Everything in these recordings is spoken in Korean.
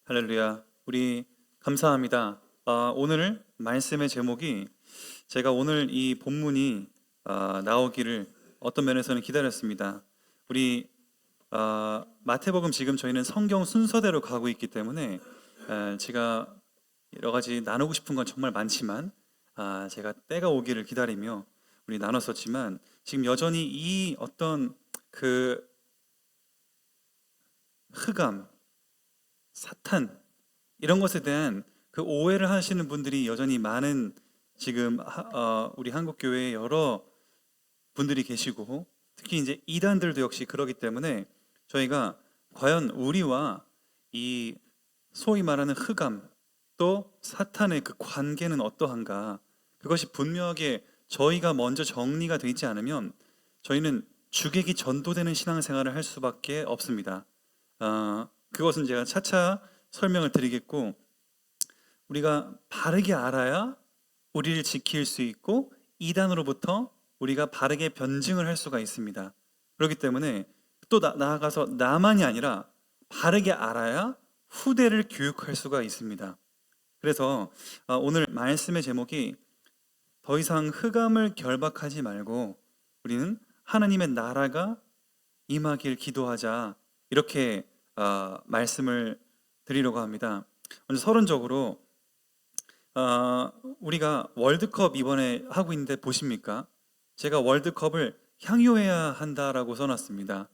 할렐루야. 우리 감사합니다. 오늘 말씀의 제목이 제가 오늘 이 본문이 나오기를 어떤 면에서는 기다렸습니다. 우리 마태복음 지금 저희는 성경 순서대로 가고 있기 때문에 제가 여러 가지 나누고 싶은 건 정말 많지만 제가 때가 오기를 기다리며 우리 나눴었지만 지금 여전히 이 어떤 그 흑암, 사탄 이런 것에 대한 그 오해를 하시는 분들이 여전히 많은 지금 우리 한국 교회에 여러 분들이 계시고 특히 이제 이단들도 역시 그러기 때문에 저희가 과연 우리와 이 소위 말하는 흑암 또 사탄의 그 관계는 어떠한가, 그것이 분명하게 저희가 먼저 정리가 되어 있지 않으면 저희는 주객이 전도되는 신앙생활을 할 수밖에 없습니다. 그것은 제가 차차 설명을 드리겠고, 우리가 바르게 알아야 우리를 지킬 수 있고 이단으로부터 우리가 바르게 변증을 할 수가 있습니다. 그렇기 때문에 또 나아가서 나만이 아니라 바르게 알아야 후대를 교육할 수가 있습니다. 그래서 오늘 말씀의 제목이 더 이상 흑암을 결박하지 말고 우리는 하나님의 나라가 임하길 기도하자, 이렇게 말씀을 드리려고 합니다. 먼저 서론적으로 우리가 월드컵 이번에 하고 있는데 보십니까? 제가 월드컵을 향유해야 한다라고 써놨습니다.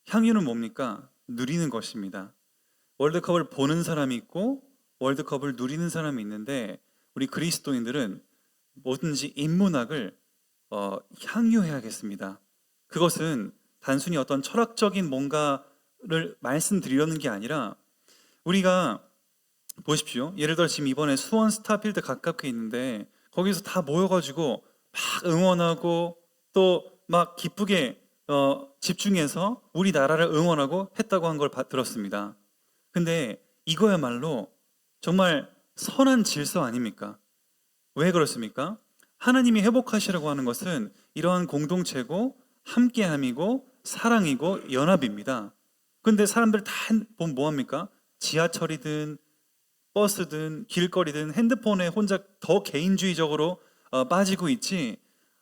향유는 뭡니까? 누리는 것입니다. 월드컵을 보는 사람이 있고 월드컵을 누리는 사람이 있는데, 우리 그리스도인들은 뭐든지 인문학을 향유해야겠습니다. 그것은 단순히 어떤 철학적인 뭔가를 말씀드리려는 게 아니라, 우리가 보십시오. 예를 들어 지금 이번에 수원 스타필드 가깝게 있는데 거기서 다 모여가지고 막 응원하고 또 막 기쁘게 집중해서 우리나라를 응원하고 했다고 한 걸 들었습니다. 근데 이거야말로 정말 선한 질서 아닙니까? 왜 그렇습니까? 하나님이 회복하시라고 하는 것은 이러한 공동체고 함께함이고 사랑이고 연합입니다. 근데 사람들 다 보면 뭐합니까? 지하철이든 버스든 길거리든 핸드폰에 혼자 더 개인주의적으로 빠지고 있지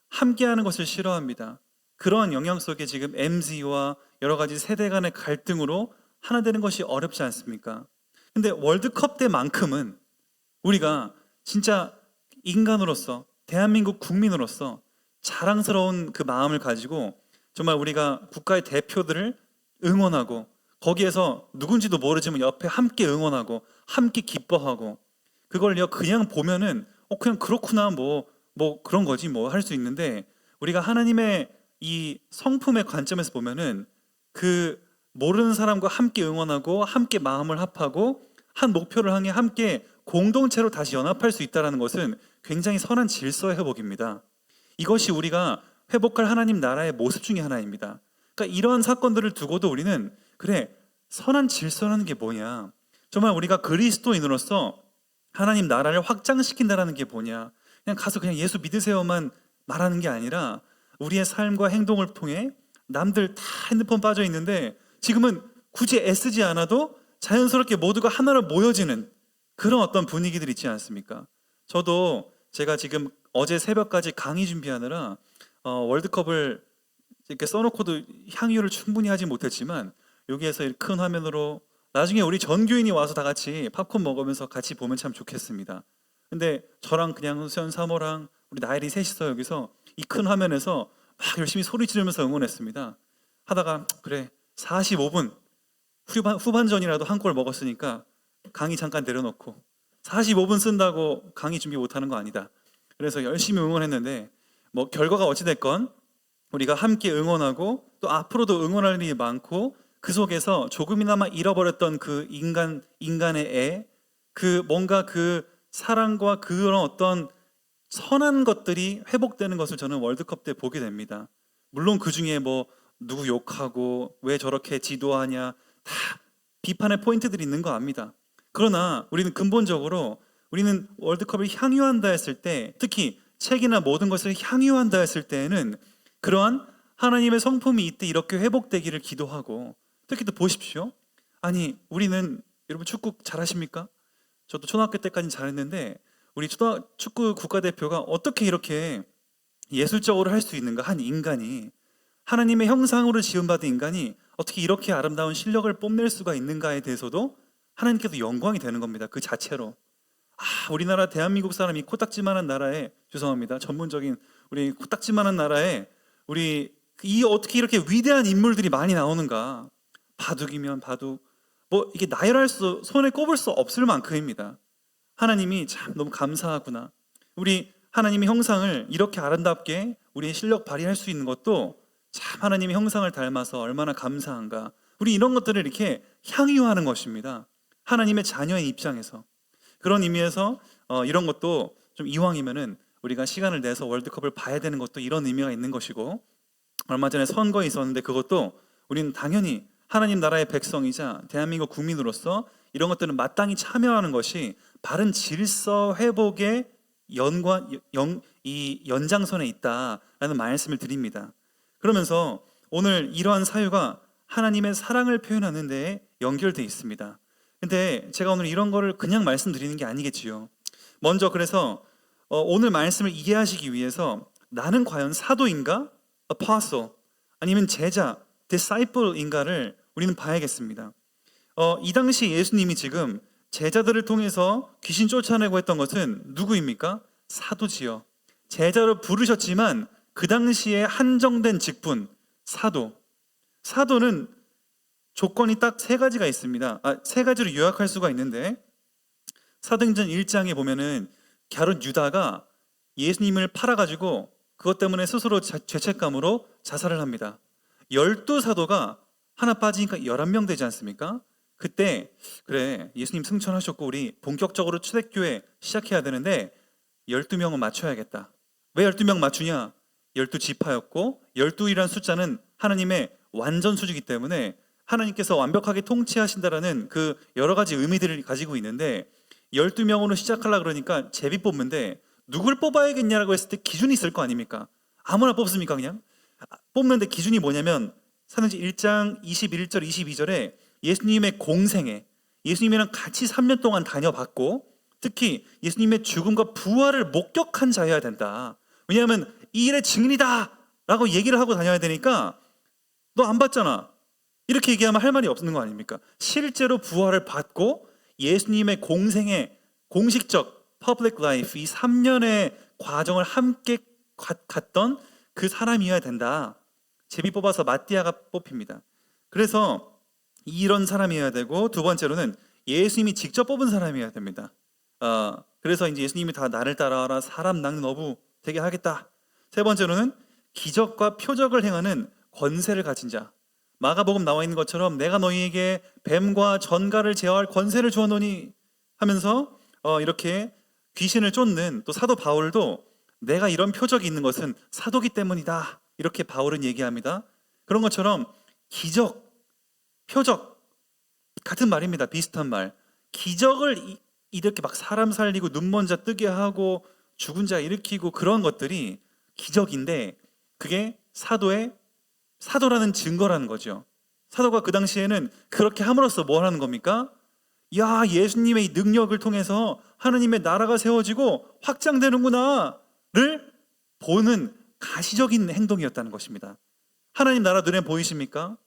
함께하는 것을 싫어합니다. 그러한 영향 속에 지금 MZ와 여러 가지 세대 간의 갈등으로 하나 되는 것이 어렵지 않습니까? 근데 월드컵 때만큼은 우리가 진짜 인간으로서, 대한민국 국민으로서 자랑스러운 그 마음을 가지고 정말 우리가 국가의 대표들을 응원하고 거기에서 누군지도 모르지만 옆에 함께 응원하고 함께 기뻐하고, 그걸요 그냥 보면은 그냥 그렇구나 뭐 그런 거지 뭐 할 수 있는데, 우리가 하나님의 이 성품의 관점에서 보면은 그 모르는 사람과 함께 응원하고 함께 마음을 합하고 한 목표를 향해 함께 공동체로 다시 연합할 수 있다는 것은 굉장히 선한 질서의 회복입니다. 이것이 우리가 회복할 하나님 나라의 모습 중에 하나입니다. 그러니까 이러한 사건들을 두고도 우리는 그래, 선한 질서라는 게 뭐냐, 정말 우리가 그리스도인으로서 하나님 나라를 확장시킨다는 게 뭐냐, 그냥 가서 그냥 예수 믿으세요만 말하는 게 아니라 우리의 삶과 행동을 통해 남들 다 핸드폰 빠져 있는데 지금은 굳이 애쓰지 않아도 자연스럽게 모두가 하나로 모여지는 그런 어떤 분위기들 있지 않습니까? 저도 제가 지금 어제 새벽까지 강의 준비하느라 월드컵을 이렇게 써놓고도 향유를 충분히 하지 못했지만 여기에서 큰 화면으로 나중에 우리 전교인이 와서 다 같이 팝콘 먹으면서 같이 보면 참 좋겠습니다. 근데 저랑 그냥 수현 사모랑 우리 나일이 셋이서 여기서 이 큰 화면에서 막 열심히 소리 지르면서 응원했습니다. 하다가 그래 45분 후반전이라도 한 골 먹었으니까 강의 잠깐 내려놓고 45분 쓴다고 강의 준비 못하는 거 아니다. 그래서 열심히 응원했는데 뭐 결과가 어찌됐건 우리가 함께 응원하고 또 앞으로도 응원할 일이 많고, 그 속에서 조금이나마 잃어버렸던 그 인간의 그 뭔가 그 사랑과 그런 어떤 선한 것들이 회복되는 것을 저는 월드컵 때 보게 됩니다. 물론 그 중에 뭐 누구 욕하고 왜 저렇게 지도하냐 다 비판의 포인트들이 있는 거 압니다. 그러나 우리는 근본적으로 우리는 월드컵을 향유한다 했을 때, 특히 책이나 모든 것을 향유한다 했을 때에는 그러한 하나님의 성품이 이때 이렇게 회복되기를 기도하고, 특히 또 보십시오. 아니 우리는 여러분 축구 잘하십니까? 저도 초등학교 때까지 잘했는데 우리 축구 국가대표가 어떻게 이렇게 예술적으로 할 수 있는가? 한 인간이, 하나님의 형상으로 지음받은 인간이 어떻게 이렇게 아름다운 실력을 뽐낼 수가 있는가에 대해서도 하나님께서 영광이 되는 겁니다. 그 자체로. 우리나라 대한민국 사람이 코딱지만한 나라에, 죄송합니다, 전문적인, 우리 코딱지만한 나라에 우리 어떻게 이렇게 위대한 인물들이 많이 나오는가? 바둑이면 바둑, 뭐 이게 손에 꼽을 수 없을 만큼입니다. 하나님이 참 너무 감사하구나. 우리 하나님의 형상을 이렇게 아름답게 우리의 실력 발휘할 수 있는 것도 참 하나님의 형상을 닮아서 얼마나 감사한가. 우리 이런 것들을 이렇게 향유하는 것입니다. 하나님의 자녀의 입장에서. 그런 의미에서 이런 것도 좀 이왕이면은 우리가 시간을 내서 월드컵을 봐야 되는 것도 이런 의미가 있는 것이고, 얼마 전에 선거 있었는데 그것도 우리는 당연히 하나님 나라의 백성이자 대한민국 국민으로서 이런 것들은 마땅히 참여하는 것이 바른 질서 회복의 이 연장선에 있다라는 말씀을 드립니다. 그러면서 오늘 이러한 사유가 하나님의 사랑을 표현하는 데에 연결되어 있습니다. 근데 제가 오늘 이런 거를 그냥 말씀드리는 게 아니겠지요. 먼저 그래서 오늘 말씀을 이해하시기 위해서 나는 과연 사도인가? apostle, 아니면 제자, disciple인가를 우리는 봐야겠습니다. 이 당시 예수님이 지금 제자들을 통해서 귀신 쫓아내고 했던 것은 누구입니까? 사도지요. 제자로 부르셨지만 그 당시에 한정된 직분, 사도. 사도는 조건이 딱 세 가지가 있습니다. 세 가지로 요약할 수가 있는데, 사도행전 1장에 보면은 갸룻 유다가 예수님을 팔아가지고 그것 때문에 스스로 죄책감으로 자살을 합니다. 12사도가 하나 빠지니까 11명 되지 않습니까? 그때 그래, 예수님 승천하셨고 우리 본격적으로 초대교회 시작해야 되는데 12명은 맞춰야겠다. 왜 12명 맞추냐? 12지파였고 12이란 숫자는 하나님의 완전 수주이기 때문에 하나님께서 완벽하게 통치하신다라는 그 여러 가지 의미들을 가지고 있는데, 12명으로 시작하려고 그러니까 제비 뽑는데 누굴 뽑아야겠냐라고 했을 때 기준이 있을 거 아닙니까? 아무나 뽑습니까 그냥? 뽑는데 기준이 뭐냐면 사도행전 1장 21절 22절에 예수님의 공생애, 예수님이랑 같이 3년 동안 다녀봤고 특히 예수님의 죽음과 부활을 목격한 자여야 된다. 왜냐하면 이 일의 증인이다 라고 얘기를 하고 다녀야 되니까, 너 안 봤잖아 이렇게 얘기하면 할 말이 없는 거 아닙니까? 실제로 부활을 받고 예수님의 공생의 공식적 public life, 이 3년의 과정을 함께 갔던 그 사람이어야 된다. 제비 뽑아서 마띠아가 뽑힙니다. 그래서 이런 사람이어야 되고, 두 번째로는 예수님이 직접 뽑은 사람이어야 됩니다. 그래서 이제 예수님이 다 나를 따라와라, 사람 낚는 어부 되게 하겠다. 세 번째로는 기적과 표적을 행하는 권세를 가진 자. 마가복음 나와 있는 것처럼 내가 너희에게 뱀과 전갈을 제어할 권세를 주었노니 하면서 이렇게 귀신을 쫓는, 또 사도 바울도 내가 이런 표적이 있는 것은 사도기 때문이다 이렇게 바울은 얘기합니다. 그런 것처럼 기적, 표적 같은 말입니다. 비슷한 말. 기적을 이렇게 막 사람 살리고 눈먼 자 뜨게 하고 죽은 자 일으키고 그런 것들이 기적인데, 그게 사도라는 증거라는 거죠. 사도가 그 당시에는 그렇게 함으로써 뭘 하는 겁니까? 야, 예수님의 이 능력을 통해서 하나님의 나라가 세워지고 확장되는구나를 보는 가시적인 행동이었다는 것입니다. 하나님 나라 눈에 보이십니까?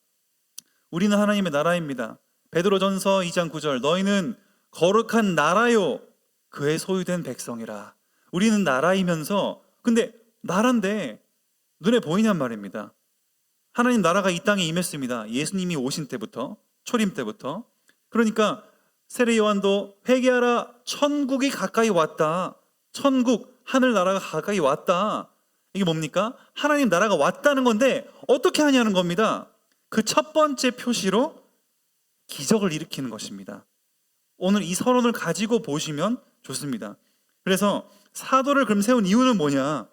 우리는 하나님의 나라입니다. 베드로전서 2장 9절, 너희는 거룩한 나라요 그의 소유된 백성이라. 우리는 나라이면서, 근데 나라인데 눈에 보이냔 말입니다. 하나님 나라가 이 땅에 임했습니다. 예수님이 오신 때부터, 초림 때부터. 그러니까 세례 요한도 회개하라, 천국이 가까이 왔다. 천국, 하늘나라가 가까이 왔다. 이게 뭡니까? 하나님 나라가 왔다는 건데 어떻게 하냐는 겁니다. 그 첫 번째 표시로 기적을 일으키는 것입니다. 오늘 이 서론을 가지고 보시면 좋습니다. 그래서 사도를 그럼 세운 이유는 뭐냐?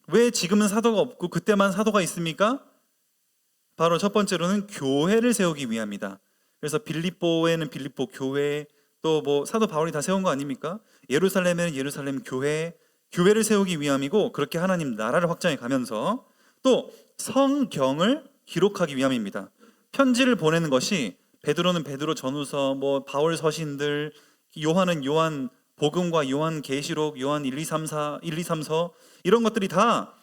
왜 지금은 사도가 없고 그때만 사도가 있습니까? 바로 첫 번째로는 교회를 세우기 위함이다. 그래서 빌립보에는 빌립보 교회, 또 뭐 사도 바울이 다 세운 거 아닙니까? 예루살렘에는 예루살렘 교회를 세우기 위함이고, 그렇게 하나님 나라를 확장해 가면서 또 성경을 기록하기 위함입니다. 편지를 보내는 것이 베드로는 베드로 전후서, 뭐 바울 서신들, 요한은 요한 복음과 요한 계시록, 요한 1, 2, 3, 4, 1, 2, 3서 이런 것들이 다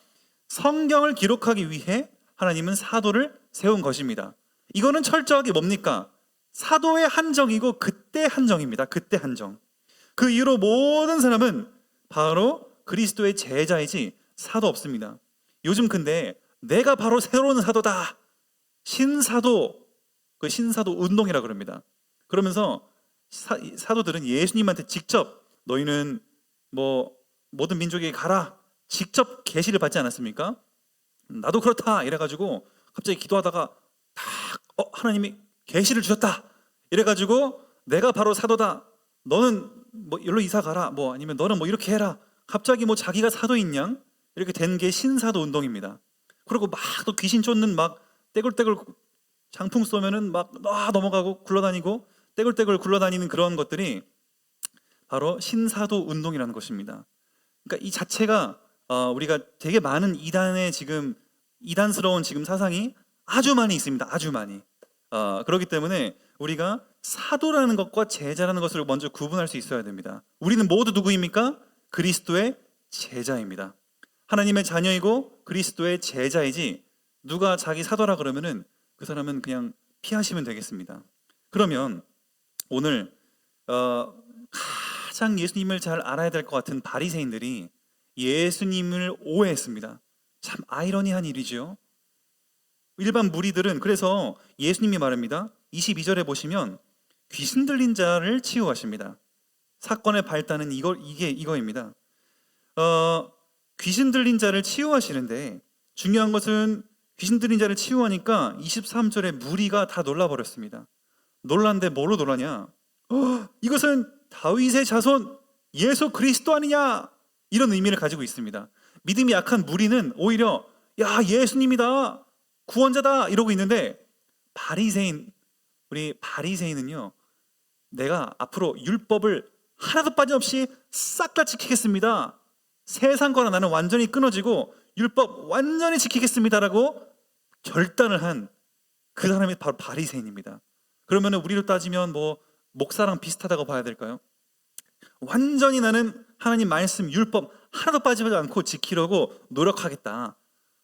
성경을 기록하기 위해 하나님은 사도를 세운 것입니다. 이거는 철저하게 뭡니까? 사도의 한정이고 그때 한정입니다. 그때 한정. 그 이후로 모든 사람은 바로 그리스도의 제자이지 사도 없습니다. 요즘 근데 내가 바로 새로운 사도다, 신사도, 그 신사도 운동이라 그럽니다. 그러면서 사도들은 예수님한테 직접 너희는 뭐 모든 민족에게 가라, 직접 계시를 받지 않았습니까? 나도 그렇다 이래가지고 갑자기 기도하다가 딱 하나님이 계시를 주셨다 이래가지고 내가 바로 사도다, 너는 뭐 여기로 이사 가라, 뭐 아니면 너는 뭐 이렇게 해라, 갑자기 뭐 자기가 사도인 양 이렇게 된 게 신사도 운동입니다. 그리고 막 또 귀신 쫓는 막 떼굴떼굴 장풍 쏘면은 막 넘어가고 굴러다니고 떼굴떼굴 굴러다니는 그런 것들이 바로 신사도 운동이라는 것입니다. 그러니까 이 자체가 우리가 되게 많은 이단의 지금 이단스러운 지금 사상이 아주 많이 있습니다. 아주 많이. 그렇기 때문에 우리가 사도라는 것과 제자라는 것을 먼저 구분할 수 있어야 됩니다. 우리는 모두 누구입니까? 그리스도의 제자입니다. 하나님의 자녀이고 그리스도의 제자이지 누가 자기 사도라 그러면은 그 사람은 그냥 피하시면 되겠습니다. 그러면 오늘 가장 예수님을 잘 알아야 될 것 같은 바리새인들이 예수님을 오해했습니다. 참 아이러니한 일이죠. 일반 무리들은 그래서 예수님이 말합니다. 22절에 보시면 귀신 들린 자를 치유하십니다. 사건의 발단은 이거입니다. 귀신 들린 자를 치유하시는데 중요한 것은 귀신 들린 자를 치유하니까 23절에 무리가 다 놀라버렸습니다. 놀란데 뭐로 놀라냐? 이것은 다윗의 자손 예수 그리스도 아니냐? 이런 의미를 가지고 있습니다. 믿음이 약한 무리는 오히려 야, 예수님이다, 구원자다 이러고 있는데 우리 바리새인은요, 내가 앞으로 율법을 하나도 빠짐없이 싹 다 지키겠습니다, 세상과는 나는 완전히 끊어지고 율법 완전히 지키겠습니다라고 결단을 한 그 사람이 바로 바리새인입니다. 그러면 우리로 따지면 뭐 목사랑 비슷하다고 봐야 될까요? 완전히 나는 하나님 말씀 율법 하나도 빠지지 않고 지키려고 노력하겠다.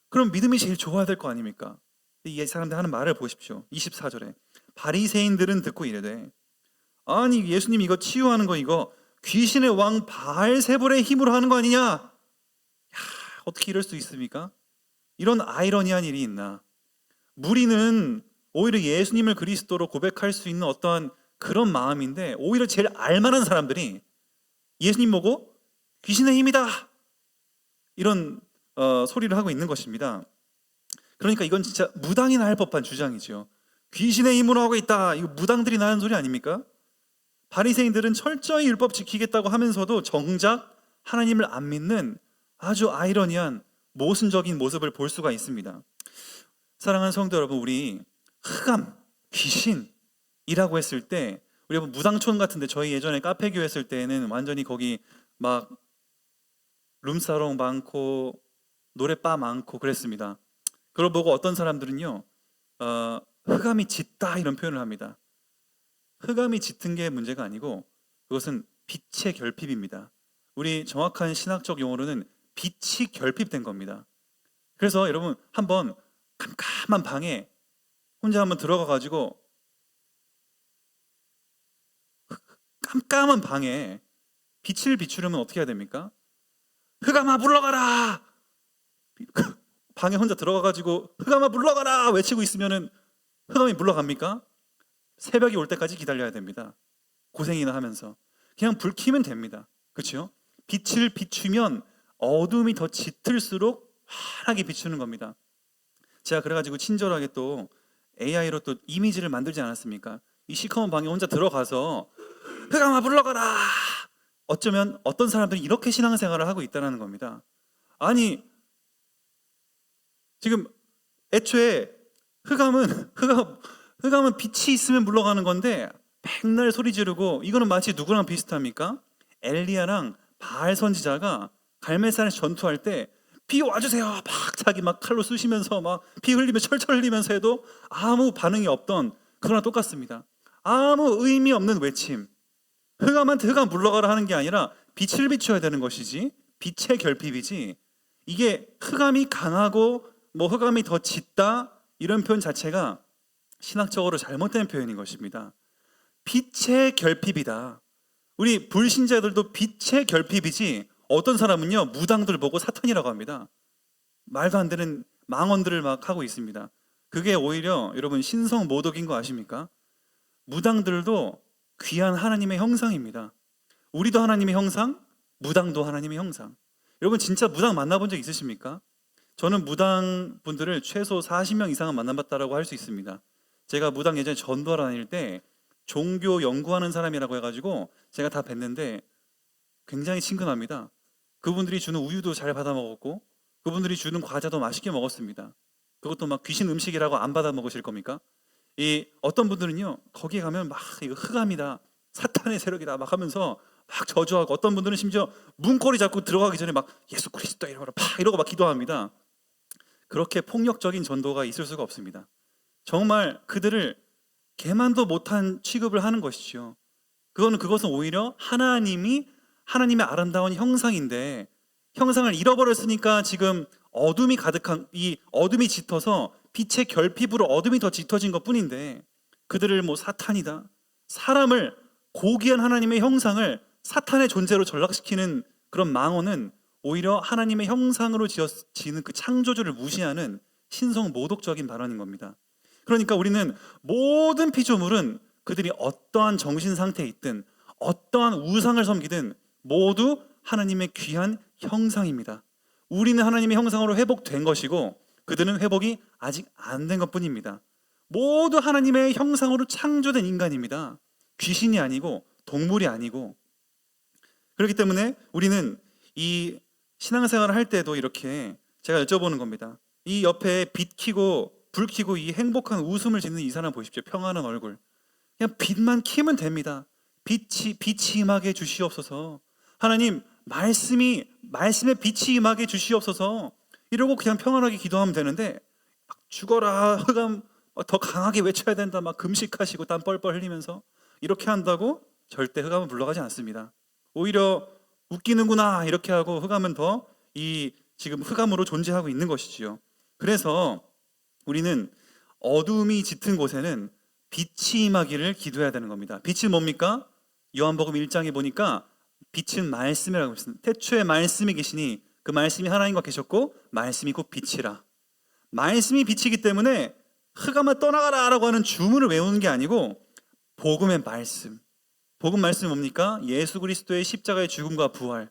그럼 믿음이 제일 좋아야 될 거 아닙니까? 이 사람들 하는 말을 보십시오. 24절에 바리새인들은 듣고 이르되 아니 예수님 이거 치유하는 거 이거 귀신의 왕 바알세불의 힘으로 하는 거 아니냐? 야, 어떻게 이럴 수 있습니까? 이런 아이러니한 일이 있나? 무리는 오히려 예수님을 그리스도로 고백할 수 있는 어떠한 그런 마음인데 오히려 제일 알만한 사람들이 예수님 보고 귀신의 힘이다 이런 소리를 하고 있는 것입니다. 그러니까 이건 진짜 무당이나 할 법한 주장이죠. 귀신의 힘으로 하고 있다, 이거 무당들이 나는 소리 아닙니까? 바리새인들은 철저히 율법 지키겠다고 하면서도 정작 하나님을 안 믿는 아주 아이러니한 모순적인 모습을 볼 수가 있습니다. 사랑하는 성도 여러분, 우리 흑암, 귀신이라고 했을 때 우리 무당촌 같은데 저희 예전에 카페교 했을 때는 완전히 거기 막 룸사롱 많고 노래바 많고 그랬습니다. 그걸 보고 어떤 사람들은요 흑암이 짙다 이런 표현을 합니다. 흑암이 짙은 게 문제가 아니고 그것은 빛의 결핍입니다. 우리 정확한 신학적 용어로는 빛이 결핍된 겁니다. 그래서 여러분 한번 깜깜한 방에 혼자 한번 들어가 가지고 깜깜한 방에 빛을 비추려면 어떻게 해야 됩니까? 흑암아 물러가라! 방에 혼자 들어가 가지고 흑암아 물러가라 외치고 있으면은 흑암이 물러갑니까? 새벽이 올 때까지 기다려야 됩니다. 고생이나 하면서 그냥 불 켜면 됩니다. 그렇죠? 빛을 비추면 어둠이 더 짙을수록 환하게 비추는 겁니다. 제가 그래가지고 친절하게 또 AI로 또 이미지를 만들지 않았습니까? 이 시커먼 방에 혼자 들어가서 흑암아 물러가라! 어쩌면 어떤 사람들이 이렇게 신앙생활을 하고 있다는 겁니다. 아니 지금 애초에 흑암은 빛이 있으면 물러가는 건데 백날 소리 지르고 이거는 마치 누구랑 비슷합니까? 엘리야랑 바알 선지자가 갈멜산에서 전투할 때 비 와주세요 막 자기 막 칼로 쑤시면서 막 피 흘리며 철철 흘리면서 해도 아무 반응이 없던 그러나 똑같습니다. 아무 의미 없는 외침, 흑암한테 흑암 물러가라 하는 게 아니라 빛을 비춰야 되는 것이지, 빛의 결핍이지, 이게 흑암이 강하고 뭐 흑암이 더 짙다 이런 표현 자체가 신학적으로 잘못된 표현인 것입니다. 빛의 결핍이다. 우리 불신자들도 빛의 결핍이지, 어떤 사람은요 무당들 보고 사탄이라고 합니다. 말도 안 되는 망언들을 막 하고 있습니다. 그게 오히려 여러분 신성 모독인 거 아십니까? 무당들도 귀한 하나님의 형상입니다. 우리도 하나님의 형상, 무당도 하나님의 형상. 여러분 진짜 무당 만나본 적 있으십니까? 저는 무당 분들을 최소 40명 이상은 만나봤다라고 할 수 있습니다. 제가 무당 예전에 전도하러 다닐 때 종교 연구하는 사람이라고 해가지고 제가 다 뵀는데 굉장히 친근합니다. 그분들이 주는 우유도 잘 받아 먹었고 그분들이 주는 과자도 맛있게 먹었습니다. 그것도 막 귀신 음식이라고 안 받아 먹으실 겁니까? 이 어떤 분들은요 거기에 가면 막 이거 흑암이다, 사탄의 세력이다 막 하면서 막 저주하고, 어떤 분들은 심지어 문고리 잡고 들어가기 전에 막 예수 그리스도 이러고 팍 이러고 막 기도합니다. 그렇게 폭력적인 전도가 있을 수가 없습니다. 정말 그들을 개만도 못한 취급을 하는 것이죠. 그것은 오히려 하나님의 아름다운 형상인데, 형상을 잃어버렸으니까 지금 어둠이 가득한, 이 어둠이 짙어서 빛의 결핍으로 어둠이 더 짙어진 것 뿐인데, 그들을 뭐 사탄이다, 사람을, 고귀한 하나님의 형상을 사탄의 존재로 전락시키는 그런 망언은 오히려 하나님의 형상으로 지은 그 창조주를 무시하는 신성 모독적인 발언인 겁니다. 그러니까 우리는 모든 피조물은 그들이 어떠한 정신 상태에 있든 어떠한 우상을 섬기든 모두 하나님의 귀한 형상입니다. 우리는 하나님의 형상으로 회복된 것이고 그들은 회복이 아직 안 된 것뿐입니다. 모두 하나님의 형상으로 창조된 인간입니다. 귀신이 아니고 동물이 아니고. 그렇기 때문에 우리는 이 신앙생활을 할 때도 이렇게 제가 여쭤보는 겁니다. 이 옆에 빛 켜고 불 켜고 이 행복한 웃음을 짓는 이 사람 보십시오. 평안한 얼굴. 그냥 빛만 켜면 됩니다. 빛이 임하게 주시옵소서. 하나님, 말씀의 빛이 임하게 주시옵소서. 이러고 그냥 평안하게 기도하면 되는데 막 죽어라, 흑암 더 강하게 외쳐야 된다, 막 금식하시고 땀 뻘뻘 흘리면서 이렇게 한다고 절대 흑암은 물러가지 않습니다. 오히려 웃기는구나 이렇게 하고 흑암은 더 지금 흑암으로 존재하고 있는 것이지요. 그래서 우리는 어둠이 짙은 곳에는 빛이 임하기를 기도해야 되는 겁니다. 빛이 뭡니까? 요한복음 1장에 보니까 빛은 말씀이라고 했습니다. 태초에 말씀이 계시니 그 말씀이 하나님과 계셨고 말씀이 곧 빛이라. 말씀이 빛이기 때문에 흑암아 떠나가라 라고 하는 주문을 외우는 게 아니고 복음의 말씀. 복음 말씀이 뭡니까? 예수 그리스도의 십자가의 죽음과 부활,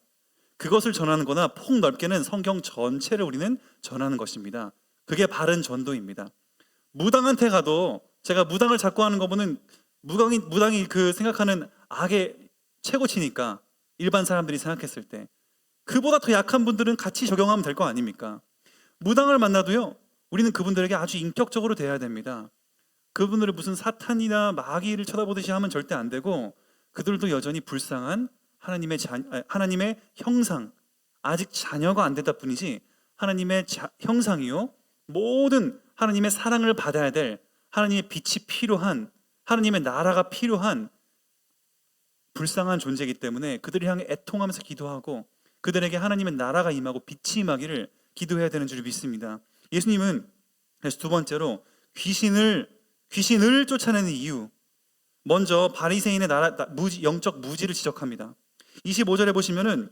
그것을 전하는 거나 폭넓게는 성경 전체를 우리는 전하는 것입니다. 그게 바른 전도입니다. 무당한테 가도 제가 무당을 자꾸 하는 거 보는 무당이 그 생각하는 악의 최고치니까 일반 사람들이 생각했을 때 그보다 더 약한 분들은 같이 적용하면 될 거 아닙니까? 무당을 만나도요 우리는 그분들에게 아주 인격적으로 대해야 됩니다. 그분들을 무슨 사탄이나 마귀를 쳐다보듯이 하면 절대 안 되고 그들도 여전히 불쌍한 하나님의 형상, 아직 자녀가 안 됐다 뿐이지 하나님의 형상이요 모든 하나님의 사랑을 받아야 될, 하나님의 빛이 필요한, 하나님의 나라가 필요한 불쌍한 존재이기 때문에 그들을 향해 애통하면서 기도하고 그들에게 하나님의 나라가 임하고 빛이 임하기를 기도해야 되는 줄 믿습니다. 예수님은 그래서 두 번째로 귀신을 쫓아내는 이유, 먼저 바리새인의 영적 무지를 지적합니다. 25절에 보시면은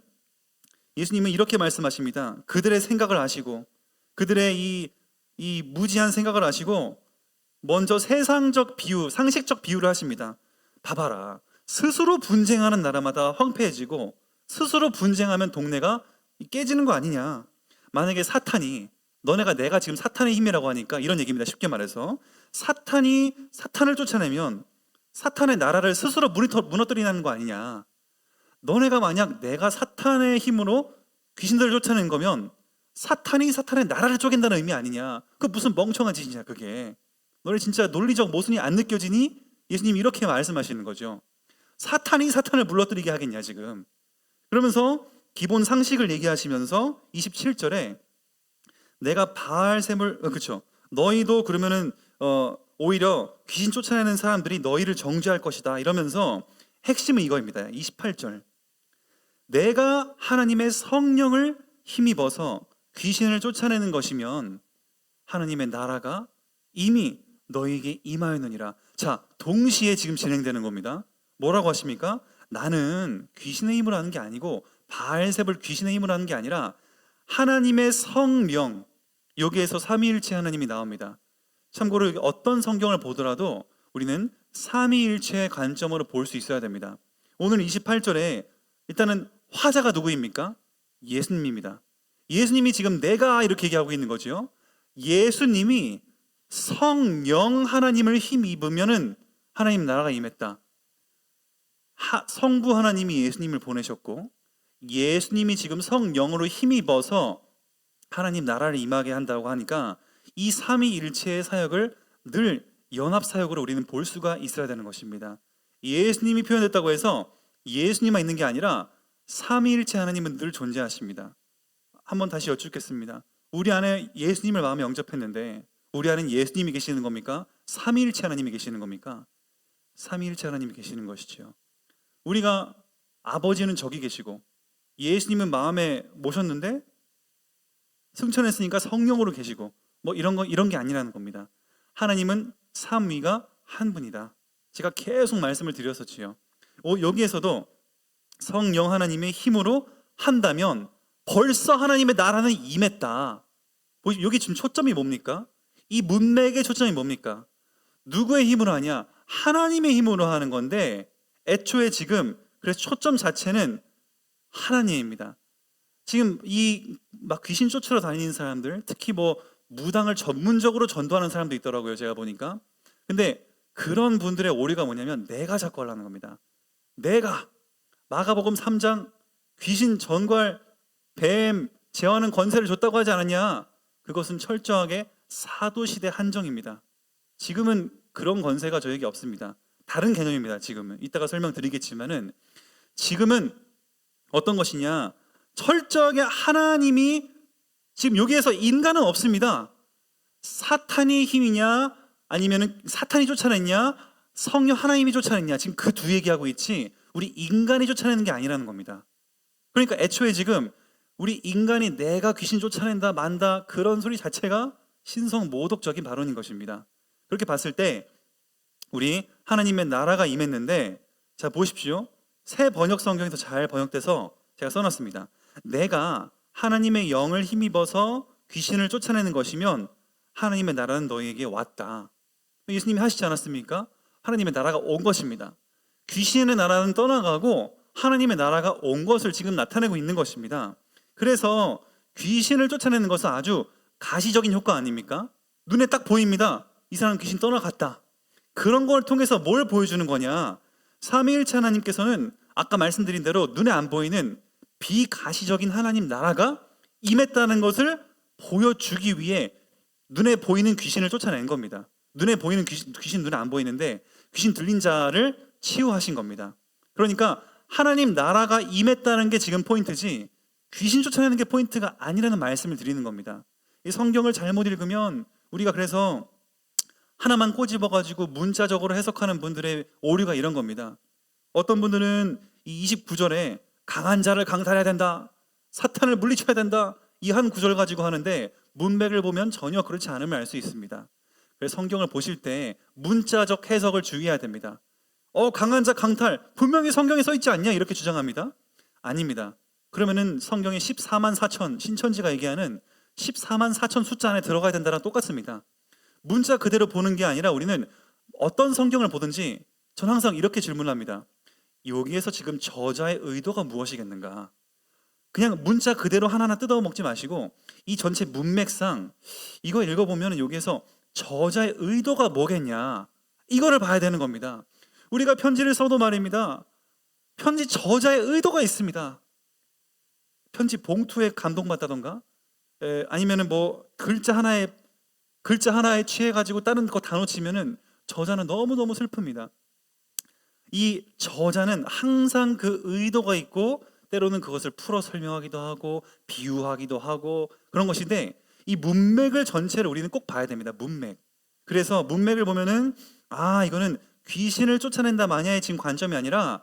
예수님은 이렇게 말씀하십니다. 그들의 생각을 아시고 그들의 이 무지한 생각을 아시고 먼저 세상적 비유, 상식적 비유를 하십니다. 봐봐라, 스스로 분쟁하는 나라마다 황폐해지고 스스로 분쟁하면 동네가 깨지는 거 아니냐. 만약에 내가 지금 사탄의 힘이라고 하니까 이런 얘기입니다. 쉽게 말해서 사탄을 쫓아내면 사탄의 나라를 스스로 무너뜨리는 거 아니냐. 너네가 만약 내가 사탄의 힘으로 귀신들을 쫓아낸 거면 사탄이 사탄의 나라를 쪼갠다는 의미 아니냐. 그 무슨 멍청한 짓이냐 그게. 너네 진짜 논리적 모순이 안 느껴지니? 예수님이 이렇게 말씀하시는 거죠. 사탄이 사탄을 물러뜨리게 하겠냐 지금. 그러면서 기본 상식을 얘기하시면서 27절에 내가 바알셈을 그렇죠. 너희도 그러면은 오히려 귀신 쫓아내는 사람들이 너희를 정죄할 것이다 이러면서 핵심은 이거입니다. 28절. 내가 하나님의 성령을 힘입어서 귀신을 쫓아내는 것이면 하나님의 나라가 이미 너희에게 임하였느니라. 자, 동시에 지금 진행되는 겁니다. 뭐라고 하십니까? 나는 귀신의 힘으로 하는 게 아니고 바알세불 귀신의 힘으로 하는 게 아니라 하나님의 성령, 여기에서 삼위일체 하나님이 나옵니다. 참고로 어떤 성경을 보더라도 우리는 삼위일체의 관점으로 볼 수 있어야 됩니다. 오늘 28절에 일단은 화자가 누구입니까? 예수님입니다. 예수님이 지금 내가 이렇게 얘기하고 있는 거죠. 예수님이 성령 하나님을 힘입으면은 하나님 나라가 임했다. 성부 하나님이 예수님을 보내셨고 예수님이 지금 성령으로 힘입어서 하나님 나라를 임하게 한다고 하니까 이 삼위일체의 사역을 늘 연합사역으로 우리는 볼 수가 있어야 되는 것입니다. 예수님이 표현됐다고 해서 예수님만 있는 게 아니라 삼위일체 하나님은 늘 존재하십니다. 한번 다시 여쭙겠습니다. 우리 안에 예수님을 마음에 영접했는데 우리 안에 예수님이 계시는 겁니까? 삼위일체 하나님이 계시는 겁니까? 삼위일체 하나님이 계시는 것이죠. 우리가 아버지는 저기 계시고 예수님은 마음에 모셨는데 승천했으니까 성령으로 계시고 뭐 이런 게 아니라는 겁니다. 하나님은 삼위가 한 분이다. 제가 계속 말씀을 드렸었지요. 여기에서도 성령 하나님의 힘으로 한다면 벌써 하나님의 나라는 임했다. 여기 지금 초점이 뭡니까? 이 문맥의 초점이 뭡니까? 누구의 힘으로 하냐? 하나님의 힘으로 하는 건데 애초에 지금 그래서 초점 자체는 하나님입니다. 지금 이 막 귀신 쫓으러 다니는 사람들, 특히 뭐 무당을 전문적으로 전도하는 사람도 있더라고요. 제가 보니까. 근데 그런 분들의 오류가 뭐냐면 내가 자꾸 하려는 겁니다. 내가 마가복음 3장 귀신 전괄 뱀 제어하는 권세를 줬다고 하지 않았냐? 그것은 철저하게 사도시대 한정입니다. 지금은 그런 권세가 저에게 없습니다. 다른 개념입니다. 지금은 이따가 설명드리겠지만은 지금은 어떤 것이냐? 철저하게 하나님이 지금 여기에서 인간은 없습니다. 사탄의 힘이냐 아니면은 사탄이 쫓아냈냐 성령 하나님이 쫓아냈냐 지금 그 두 얘기하고 있지 우리 인간이 쫓아내는 게 아니라는 겁니다. 그러니까 애초에 지금 우리 인간이 내가 귀신 쫓아낸다 만다 그런 소리 자체가 신성 모독적인 발언인 것입니다. 그렇게 봤을 때 우리 하나님의 나라가 임했는데 자 보십시오. 새 번역 성경에서 잘 번역돼서 제가 써놨습니다. 내가 하나님의 영을 힘입어서 귀신을 쫓아내는 것이면 하나님의 나라는 너희에게 왔다. 예수님이 하시지 않았습니까? 하나님의 나라가 온 것입니다. 귀신의 나라는 떠나가고 하나님의 나라가 온 것을 지금 나타내고 있는 것입니다. 그래서 귀신을 쫓아내는 것은 아주 가시적인 효과 아닙니까? 눈에 딱 보입니다. 이 사람 귀신 떠나갔다. 그런 걸 통해서 뭘 보여주는 거냐? 삼위일체 하나님께서는 아까 말씀드린 대로 눈에 안 보이는 비가시적인 하나님 나라가 임했다는 것을 보여주기 위해 눈에 보이는 귀신을 쫓아낸 겁니다. 눈에 보이는 귀신 눈에 안 보이는데 귀신 들린 자를 치유하신 겁니다. 그러니까 하나님 나라가 임했다는 게 지금 포인트지 귀신 쫓아내는 게 포인트가 아니라는 말씀을 드리는 겁니다. 이 성경을 잘못 읽으면 우리가 그래서 하나만 꼬집어가지고 문자적으로 해석하는 분들의 오류가 이런 겁니다. 어떤 분들은 이 29절에 강한 자를 강탈해야 된다. 사탄을 물리쳐야 된다. 이 한 구절 가지고 하는데 문맥을 보면 전혀 그렇지 않음을 알 수 있습니다. 그래서 성경을 보실 때 문자적 해석을 주의해야 됩니다. 강한 자 강탈 분명히 성경에 써 있지 않냐 이렇게 주장합니다. 아닙니다. 그러면은 성경의 14만 4천 신천지가 얘기하는 14만 4천 숫자 안에 들어가야 된다랑 똑같습니다. 문자 그대로 보는 게 아니라 우리는 어떤 성경을 보든지 전 항상 이렇게 질문합니다. 여기에서 지금 저자의 의도가 무엇이겠는가? 그냥 문자 그대로 하나하나 뜯어 먹지 마시고 이 전체 문맥상 이거 읽어보면 여기에서 저자의 의도가 뭐겠냐 이거를 봐야 되는 겁니다. 우리가 편지를 써도 말입니다. 편지 저자의 의도가 있습니다. 편지 봉투에 감동받다던가 아니면은 뭐 글자 하나에 취해가지고 다른 거 다 놓치면은 저자는 너무너무 슬픕니다. 이 저자는 항상 그 의도가 있고 때로는 그것을 풀어 설명하기도 하고 비유하기도 하고 그런 것인데 이 문맥을 전체를 우리는 꼭 봐야 됩니다. 문맥. 그래서 문맥을 보면은 이거는 귀신을 쫓아낸다 마냐의 지금 관점이 아니라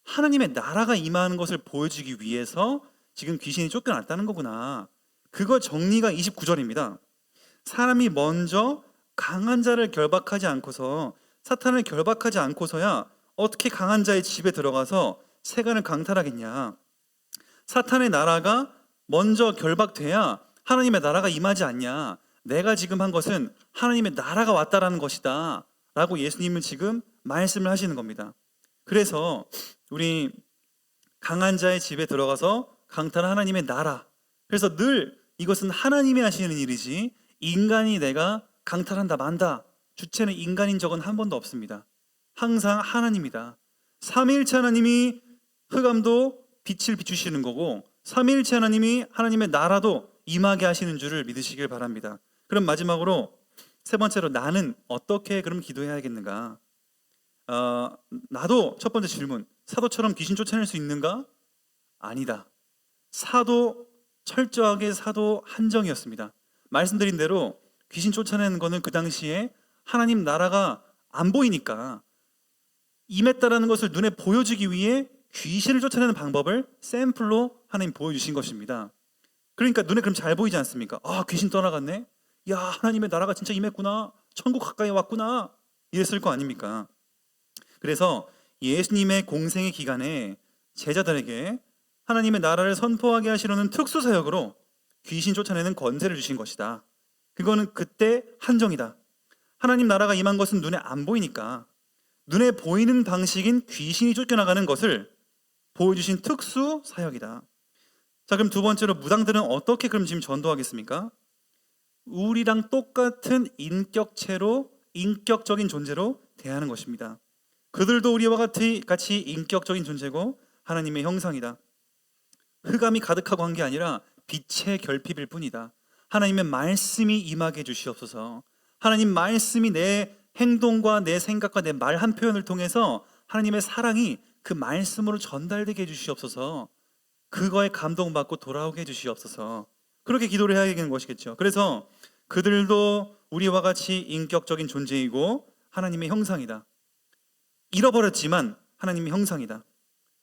하나님의 나라가 임하는 것을 보여주기 위해서 지금 귀신이 쫓겨났다는 거구나. 그거 정리가 29절입니다. 사람이 먼저 강한 자를 결박하지 않고서, 사탄을 결박하지 않고서야 어떻게 강한 자의 집에 들어가서 세간을 강탈하겠냐. 사탄의 나라가 먼저 결박돼야 하나님의 나라가 임하지 않냐. 내가 지금 한 것은 하나님의 나라가 왔다라는 것이다 라고 예수님은 지금 말씀을 하시는 겁니다. 그래서 우리 강한 자의 집에 들어가서 강탈한 하나님의 나라, 그래서 늘 이것은 하나님이 하시는 일이지 인간이 내가 강탈한다 만다, 주체는 인간인 적은 한 번도 없습니다. 항상 하나님이다. 삼위일체 하나님이 흑암도 빛을 비추시는 거고, 삼위일체 하나님이 하나님의 나라도 임하게 하시는 줄을 믿으시길 바랍니다. 그럼 마지막으로 세 번째로, 나는 어떻게 그럼 기도해야겠는가? 나도 첫 번째 질문, 사도처럼 귀신 쫓아낼 수 있는가? 아니다. 사도 철저하게 사도 한정이었습니다. 말씀드린 대로 귀신 쫓아내는 거는 그 당시에 하나님 나라가 안 보이니까 임했다라는 것을 눈에 보여주기 위해 귀신을 쫓아내는 방법을 샘플로 하나님 보여주신 것입니다. 그러니까 눈에 그럼 잘 보이지 않습니까? 귀신 떠나갔네? 야, 하나님의 나라가 진짜 임했구나, 천국 가까이 왔구나, 이랬을 거 아닙니까? 그래서 예수님의 공생의 기간에 제자들에게 하나님의 나라를 선포하게 하시려는 특수 사역으로 귀신 쫓아내는 권세를 주신 것이다. 그거는 그때 한정이다. 하나님 나라가 임한 것은 눈에 안 보이니까 눈에 보이는 방식인 귀신이 쫓겨나가는 것을 보여주신 특수 사역이다. 자, 그럼 두 번째로, 무당들은 어떻게 그럼 지금 전도하겠습니까? 우리랑 똑같은 인격체로, 인격적인 존재로 대하는 것입니다. 그들도 우리와 같이 인격적인 존재고 하나님의 형상이다. 흑암이 가득하고 한 게 아니라 빛의 결핍일 뿐이다. 하나님의 말씀이 임하게 해주시옵소서. 하나님 말씀이 내 행동과 내 생각과 내 말 한 표현을 통해서 하나님의 사랑이 그 말씀으로 전달되게 해주시옵소서. 그거에 감동받고 돌아오게 해주시옵소서. 그렇게 기도를 해야 되는 것이겠죠. 그래서 그들도 우리와 같이 인격적인 존재이고 하나님의 형상이다. 잃어버렸지만 하나님의 형상이다.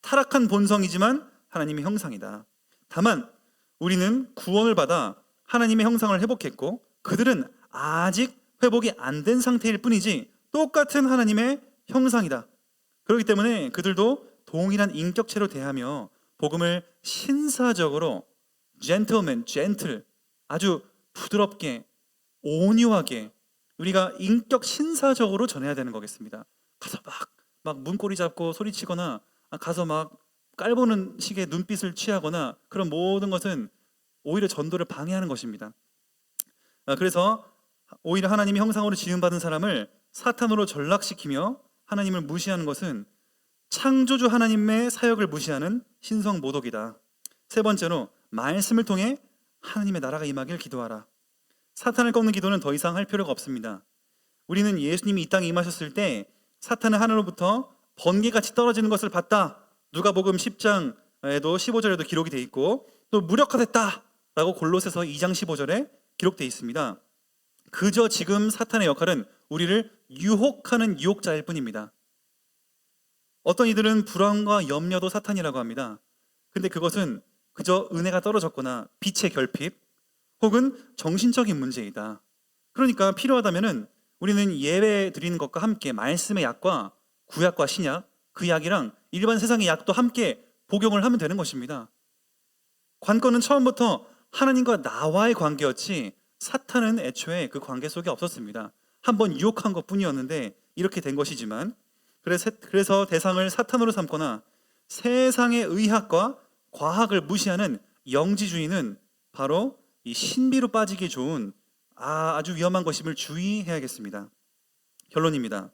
타락한 본성이지만 하나님의 형상이다. 다만 우리는 구원을 받아 하나님의 형상을 회복했고 그들은 아직 회복이 안 된 상태일 뿐이지 똑같은 하나님의 형상이다. 그렇기 때문에 그들도 동일한 인격체로 대하며 복음을 신사적으로 젠틀, 아주 부드럽게 온유하게 우리가 인격 신사적으로 전해야 되는 거겠습니다. 가서 막 문고리 잡고 소리치거나 가서 막 깔보는 식의 눈빛을 취하거나 그런 모든 것은 오히려 전도를 방해하는 것입니다. 그래서 오히려 하나님의 형상으로 지음받은 사람을 사탄으로 전락시키며 하나님을 무시하는 것은 창조주 하나님의 사역을 무시하는 신성모독이다. 세 번째로, 말씀을 통해 하나님의 나라가 임하길 기도하라. 사탄을 꺾는 기도는 더 이상 할 필요가 없습니다. 우리는 예수님이 이 땅에 임하셨을 때 사탄은 하늘로부터 번개같이 떨어지는 것을 봤다. 누가복음 10장에도 15절에도 기록이 되어 있고 또 무력화됐다 라고 골로새서 2장 15절에 기록되어 있습니다. 그저 지금 사탄의 역할은 우리를 유혹하는 유혹자일 뿐입니다. 어떤 이들은 불안과 염려도 사탄이라고 합니다. 근데 그것은 그저 은혜가 떨어졌거나 빛의 결핍 혹은 정신적인 문제이다. 그러니까 필요하다면은 우리는 예배 드리는 것과 함께 말씀의 약과 구약과 신약, 그 약이랑 일반 세상의 약도 함께 복용을 하면 되는 것입니다. 관건은 처음부터 하나님과 나와의 관계였지 사탄은 애초에 그 관계 속에 없었습니다. 한번 유혹한 것뿐이었는데 이렇게 된 것이지만, 그래서 대상을 사탄으로 삼거나 세상의 의학과 과학을 무시하는 영지주의는 바로 이 신비로 빠지기 좋은 아주 위험한 것임을 주의해야겠습니다. 결론입니다.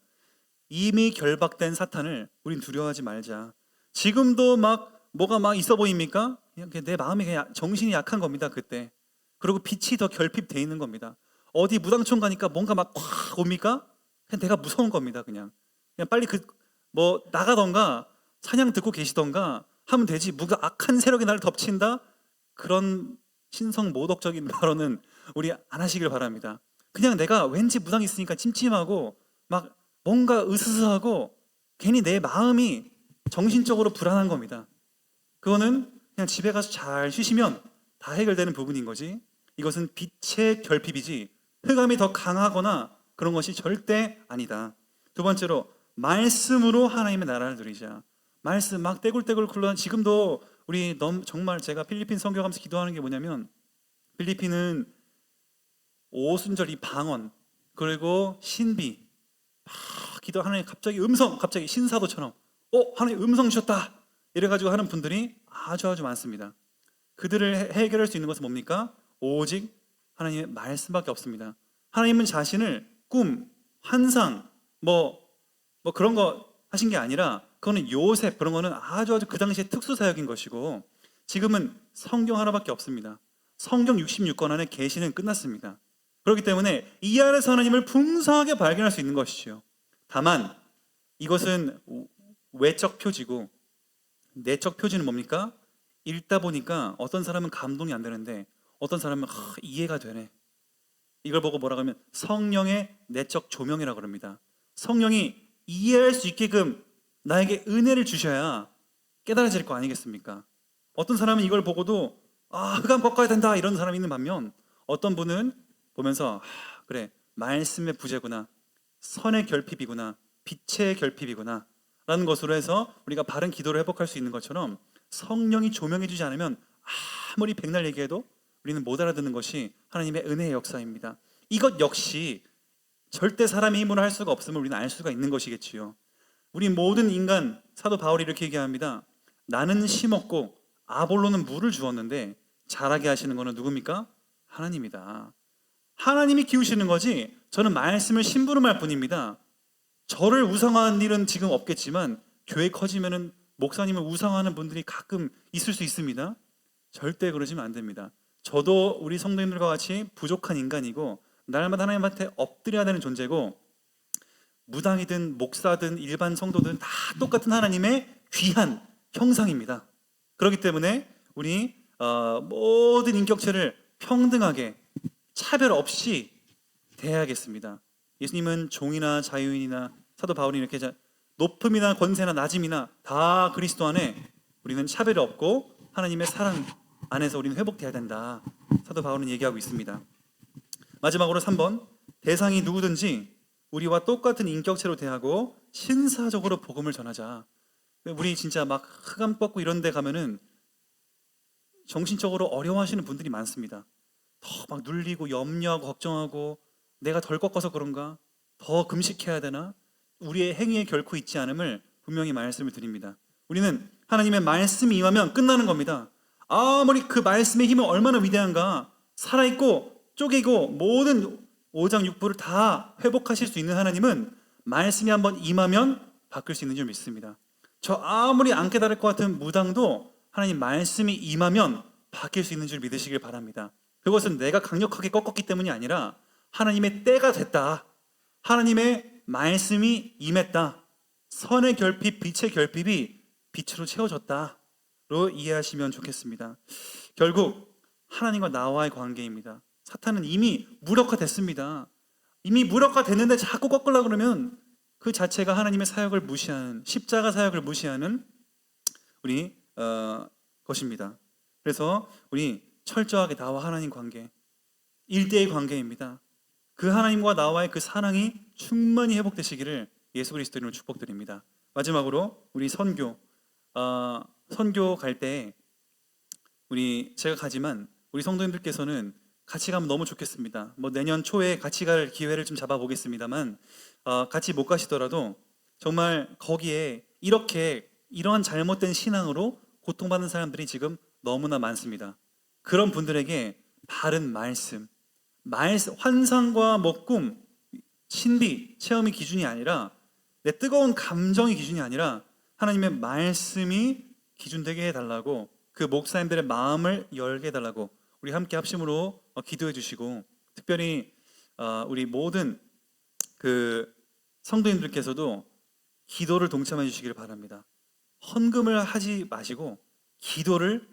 이미 결박된 사탄을 우린 두려워하지 말자. 지금도 뭐가 있어 보입니까? 그냥 내 마음이 그냥 정신이 약한 겁니다. 그때. 그리고 빛이 더 결핍돼 있는 겁니다. 어디 무당촌 가니까 뭔가 확 옵니까? 그냥 내가 무서운 겁니다. 그냥 빨리 나가던가 찬양 듣고 계시던가 하면 되지. 누가 악한 세력이 나를 덮친다? 그런 신성 모독적인 발언은 우리 안 하시길 바랍니다. 그냥 내가 왠지 무당이 있으니까 찜찜하고 막 뭔가 으스스하고 괜히 내 마음이 정신적으로 불안한 겁니다. 그거는 그냥 집에 가서 잘 쉬시면 다 해결되는 부분인 거지. 이것은 빛의 결핍이지 흑암이 더 강하거나 그런 것이 절대 아니다. 두 번째로 말씀으로 하나님의 나라를 누리자. 말씀 막 떼굴떼굴 굴러. 지금도 우리 정말 제가 필리핀 선교하면서 기도하는 게 뭐냐면, 필리핀은 오순절 이 방언 그리고 신비 기도, 하나님 갑자기 갑자기 신사도처럼 하나님 음성 주셨다 이래가지고 하는 분들이 아주 많습니다. 그들을 해결할 수 있는 것은 뭡니까? 오직 하나님의 말씀밖에 없습니다. 하나님은 자신을 꿈, 환상 뭐 그런 거 하신 게 아니라 그거는 요셉 그런 거는 아주 그 당시에 특수 사역인 것이고, 지금은 성경 하나밖에 없습니다. 성경 66권 안에 계시는 끝났습니다. 그렇기 때문에 이 안에서 하나님을 풍성하게 발견할 수 있는 것이죠. 다만 이것은 외적 표지고 내적 표지는 뭡니까? 읽다 보니까 어떤 사람은 감동이 안 되는데 어떤 사람은 이해가 되네. 이걸 보고 뭐라고 하면 성령의 내적 조명이라고 그럽니다. 성령이 이해할 수 있게끔 나에게 은혜를 주셔야 깨달아질 거 아니겠습니까? 어떤 사람은 이걸 보고도 흑암 꺾어야 된다 이런 사람이 있는 반면, 어떤 분은 보면서 그래, 말씀의 부재구나, 선의 결핍이구나, 빛의 결핍이구나 라는 것으로 해서 우리가 바른 기도를 회복할 수 있는 것처럼, 성령이 조명해 주지 않으면 아무리 백날 얘기해도 우리는 못 알아듣는 것이 하나님의 은혜의 역사입니다. 이것 역시 절대 사람의 힘으로 할 수가 없음을 우리는 알 수가 있는 것이겠지요. 우리 모든 인간, 사도 바울이 이렇게 얘기합니다. 나는 심었고 아볼로는 물을 주었는데 자라게 하시는 것은 누굽니까? 하나님이다. 하나님이 키우시는 거지 저는 말씀을 심부름할 뿐입니다. 저를 우상화하는 일은 지금 없겠지만 교회 커지면은 목사님을 우상화하는 분들이 가끔 있을 수 있습니다. 절대 그러시면 안 됩니다. 저도 우리 성도님들과 같이 부족한 인간이고 날마다 하나님한테 엎드려야 되는 존재고, 무당이든 목사든 일반 성도든 다 똑같은 하나님의 귀한 형상입니다. 그렇기 때문에 우리 모든 인격체를 평등하게 차별 없이 대해야겠습니다. 예수님은 종이나 자유인이나 사도 바울이 이렇게 높음이나 권세나 낮음이나 다 그리스도 안에 우리는 차별이 없고 하나님의 사랑 안에서 우리는 회복돼야 된다. 사도 바울은 얘기하고 있습니다. 마지막으로 3번, 대상이 누구든지 우리와 똑같은 인격체로 대하고 신사적으로 복음을 전하자. 우리 진짜 막 흑암 뻗고 이런 데 가면은 정신적으로 어려워하시는 분들이 많습니다. 더 막 눌리고 염려하고 걱정하고 내가 덜 꺾어서 그런가? 더 금식해야 되나? 우리의 행위에 결코 있지 않음을 분명히 말씀을 드립니다. 우리는 하나님의 말씀이 임하면 끝나는 겁니다. 아무리 그 말씀의 힘은 얼마나 위대한가, 살아있고 쪼개고 모든 오장육부를 다 회복하실 수 있는 하나님은 말씀이 한번 임하면 바뀔 수 있는 줄 믿습니다. 저 아무리 안 깨달을 것 같은 무당도 하나님 말씀이 임하면 바뀔 수 있는 줄 믿으시길 바랍니다. 그것은 내가 강력하게 꺾었기 때문이 아니라 하나님의 때가 됐다, 하나님의 말씀이 임했다, 선의 결핍, 빛의 결핍이 빛으로 채워졌다로 이해하시면 좋겠습니다. 결국 하나님과 나와의 관계입니다. 사탄은 이미 무력화됐습니다. 이미 무력화됐는데 자꾸 꺾으려고 그러면 그 자체가 하나님의 사역을 무시하는, 십자가 사역을 무시하는 우리 것입니다. 그래서 우리 철저하게 나와 하나님 관계, 1대1 관계입니다. 그 하나님과 나와의 그 사랑이 충만히 회복되시기를 예수 그리스도 이름으로 축복드립니다. 마지막으로 우리 선교 갈 때 제가 가지만 우리 성도님들께서는 같이 가면 너무 좋겠습니다. 내년 초에 같이 갈 기회를 좀 잡아보겠습니다만, 같이 못 가시더라도 정말 거기에 이러한 잘못된 신앙으로 고통받는 사람들이 지금 너무나 많습니다. 그런 분들에게 바른 말씀, 환상과 꿈, 신비, 체험이 기준이 아니라, 내 뜨거운 감정이 기준이 아니라 하나님의 말씀이 기준되게 해달라고, 그 목사님들의 마음을 열게 해달라고 우리 함께 합심으로 기도해 주시고, 특별히 우리 모든 그 성도님들께서도 기도를 동참해 주시기를 바랍니다. 헌금을 하지 마시고 기도를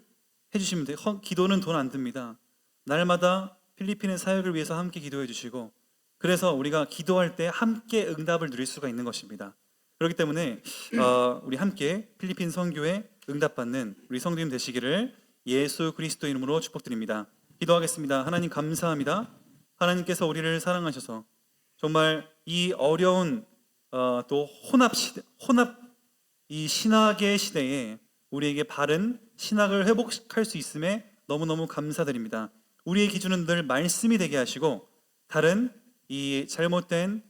해주시면 돼요. 기도는 돈 안 듭니다. 날마다 필리핀의 사역을 위해서 함께 기도해 주시고 그래서 우리가 기도할 때 함께 응답을 누릴 수가 있는 것입니다. 그렇기 때문에 우리 함께 필리핀 선교에 응답받는 우리 성도님 되시기를 예수 그리스도 이름으로 축복드립니다. 기도하겠습니다. 하나님 감사합니다. 하나님께서 우리를 사랑하셔서 정말 이 어려운 또 혼합 이 신학의 시대에 우리에게 바른 신학을 회복할 수 있음에 너무너무 감사드립니다. 우리의 기준은 늘 말씀이 되게 하시고 다른 이 잘못된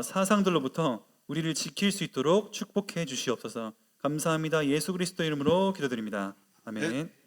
사상들로부터 우리를 지킬 수 있도록 축복해 주시옵소서. 감사합니다. 예수 그리스도 이름으로 기도드립니다. 아멘.